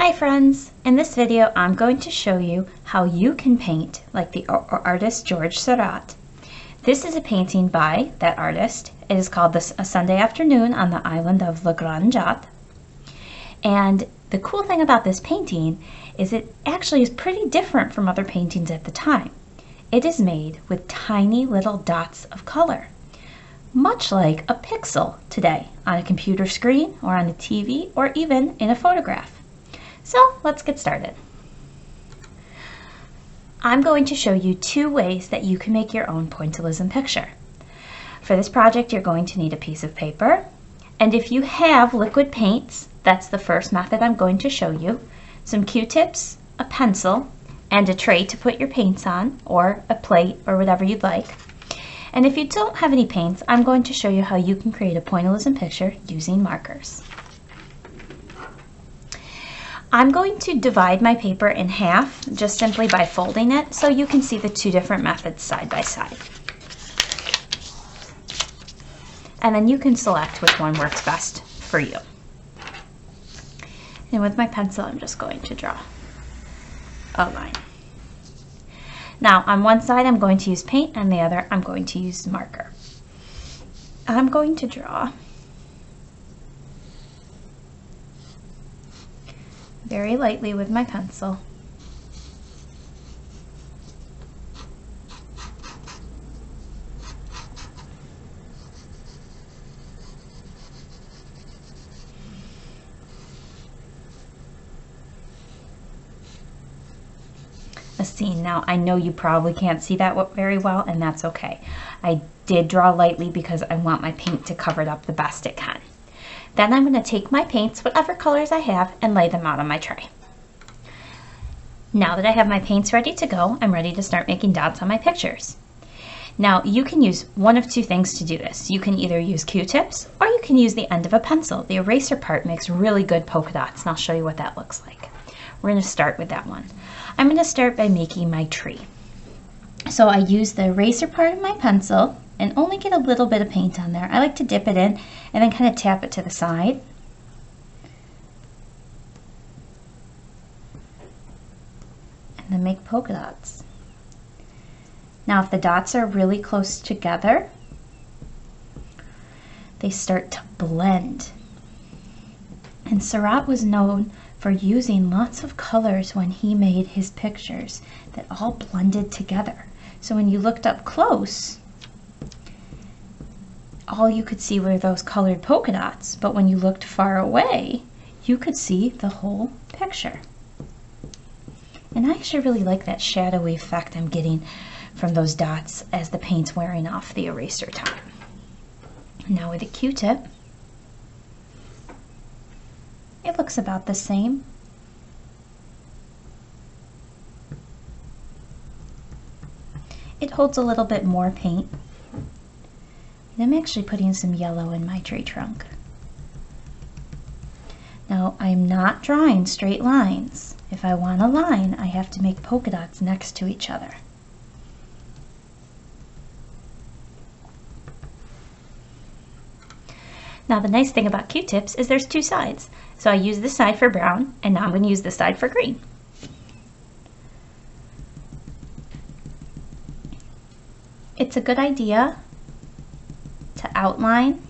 Hi friends! In this video I'm going to show you how you can paint like the artist George Seurat. This is a painting by that artist. It is called A Sunday Afternoon on the Island of La Grande Jatte. And the cool thing about this painting is it actually is pretty different from other paintings at the time. It is made with tiny little dots of color, much like a pixel today on a computer screen or on a TV or even in a photograph. So let's get started. I'm going to show you two ways that you can make your own pointillism picture. For this project, you're going to need a piece of paper, and if you have liquid paints, that's the first method I'm going to show you, some Q-tips, a pencil, and a tray to put your paints on, or a plate, or whatever you'd like. And if you don't have any paints, I'm going to show you how you can create a pointillism picture using markers. I'm going to divide my paper in half just simply by folding it so you can see the two different methods side by side. And then you can select which one works best for you. And with my pencil, I'm just going to draw a line. Now, on one side, I'm going to use paint, and the other, I'm going to use marker. I'm going to draw very lightly with my pencil. A scene. Now, I know you probably can't see that very well, and that's okay. I did draw lightly because I want my paint to cover it up the best it can. Then I'm going to take my paints, whatever colors I have, and lay them out on my tray. Now that I have my paints ready to go, I'm ready to start making dots on my pictures. Now you can use one of two things to do this. You can either use Q-tips or you can use the end of a pencil. The eraser part makes really good polka dots, and I'll show you what that looks like. We're going to start with that one. I'm going to start by making my tree. So I use the eraser part of my pencil and only get a little bit of paint on there. I like to dip it in and then kind of tap it to the side. And then make polka dots. Now if the dots are really close together, they start to blend. And Seurat was known for using lots of colors when he made his pictures that all blended together. So when you looked up close, all you could see were those colored polka dots, but when you looked far away, you could see the whole picture. And I actually really like that shadowy effect I'm getting from those dots as the paint's wearing off the eraser time. Now with a Q-tip, it looks about the same. It holds a little bit more paint. I'm actually putting some yellow in my tree trunk. Now I'm not drawing straight lines. If I want a line, I have to make polka dots next to each other. Now the nice thing about Q-tips is there's two sides. So I use this side for brown, and now I'm going to use this side for green. It's a good idea to outline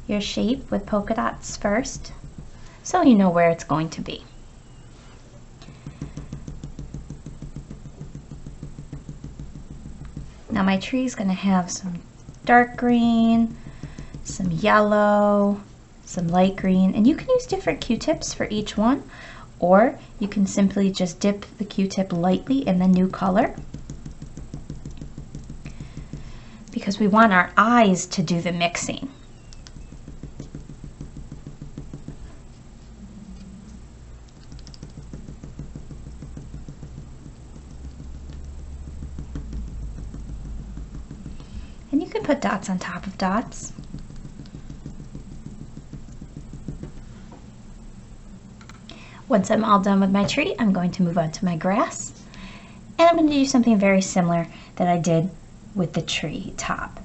your shape with polka dots first, so you know where it's going to be. Now my tree is going to have some dark green, some yellow, some light green, and you can use different Q-tips for each one, or you can simply just dip the Q-tip lightly in the new color, because we want our eyes to do the mixing. And you can put dots on top of dots. Once I'm all done with my tree, I'm going to move on to my grass. And I'm going to do something very similar that I did with the tree top.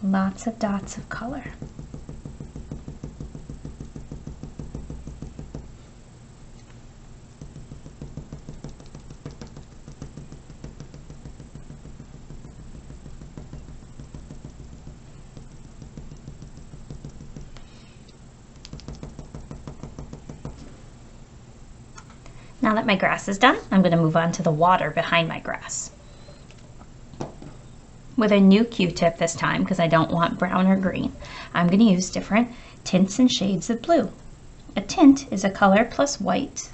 Lots of dots of color. Now that my grass is done, I'm going to move on to the water behind my grass. With a new Q-tip this time, because I don't want brown or green, I'm going to use different tints and shades of blue. A tint is a color plus white,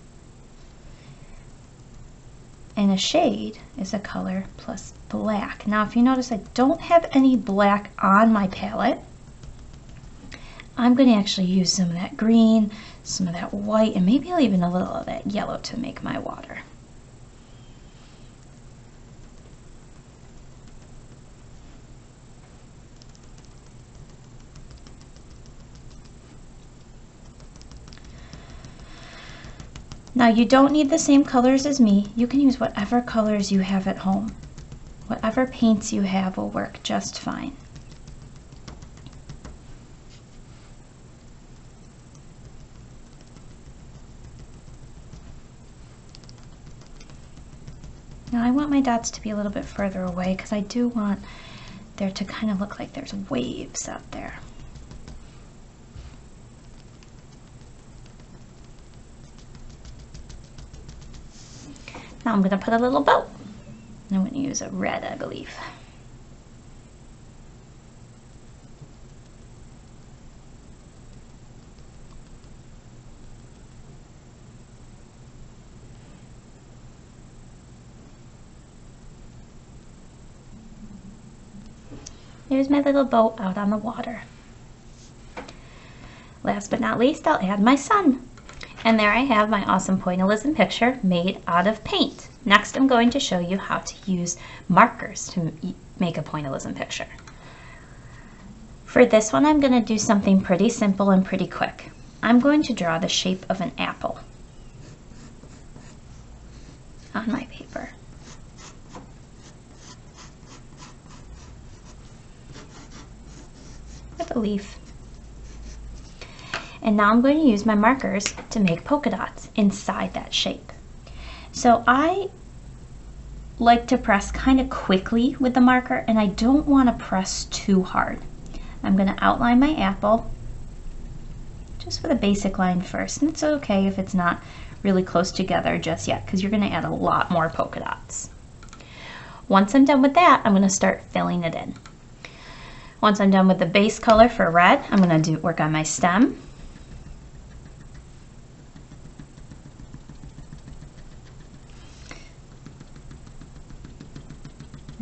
and a shade is a color plus black. Now if you notice, I don't have any black on my palette. I'm going to actually use some of that green, some of that white, and maybe even a little of that yellow to make my water. Now you don't need the same colors as me. You can use whatever colors you have at home. Whatever paints you have will work just fine. Now I want my dots to be a little bit further away because I do want there to kind of look like there's waves out there. Now I'm going to put a little bow. I'm going to use a red, I believe. There's my little boat out on the water. Last but not least, I'll add my sun. And there I have my awesome pointillism picture made out of paint. Next, I'm going to show you how to use markers to make a pointillism picture. For this one, I'm going to do something pretty simple and pretty quick. I'm going to draw the shape of an apple on my paper. With a leaf. And now I'm going to use my markers to make polka dots inside that shape. So I like to press kind of quickly with the marker, and I don't want to press too hard. I'm going to outline my apple just with a basic line first, and it's okay if it's not really close together just yet because you're going to add a lot more polka dots. Once I'm done with that, I'm going to start filling it in. Once I'm done with the base color for red, I'm going to work on my stem.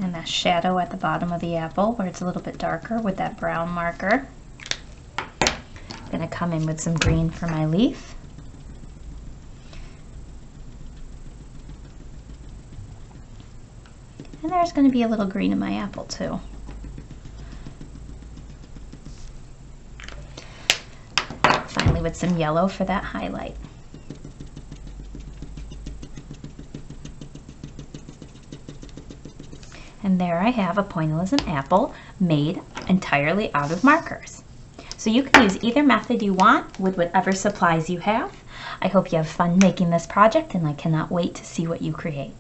And that shadow at the bottom of the apple where it's a little bit darker with that brown marker. I'm going to come in with some green for my leaf. And there's going to be a little green in my apple too. Finally with some yellow for that highlight. And there I have a pointillism apple made entirely out of markers. So you can use either method you want with whatever supplies you have. I hope you have fun making this project, and I cannot wait to see what you create.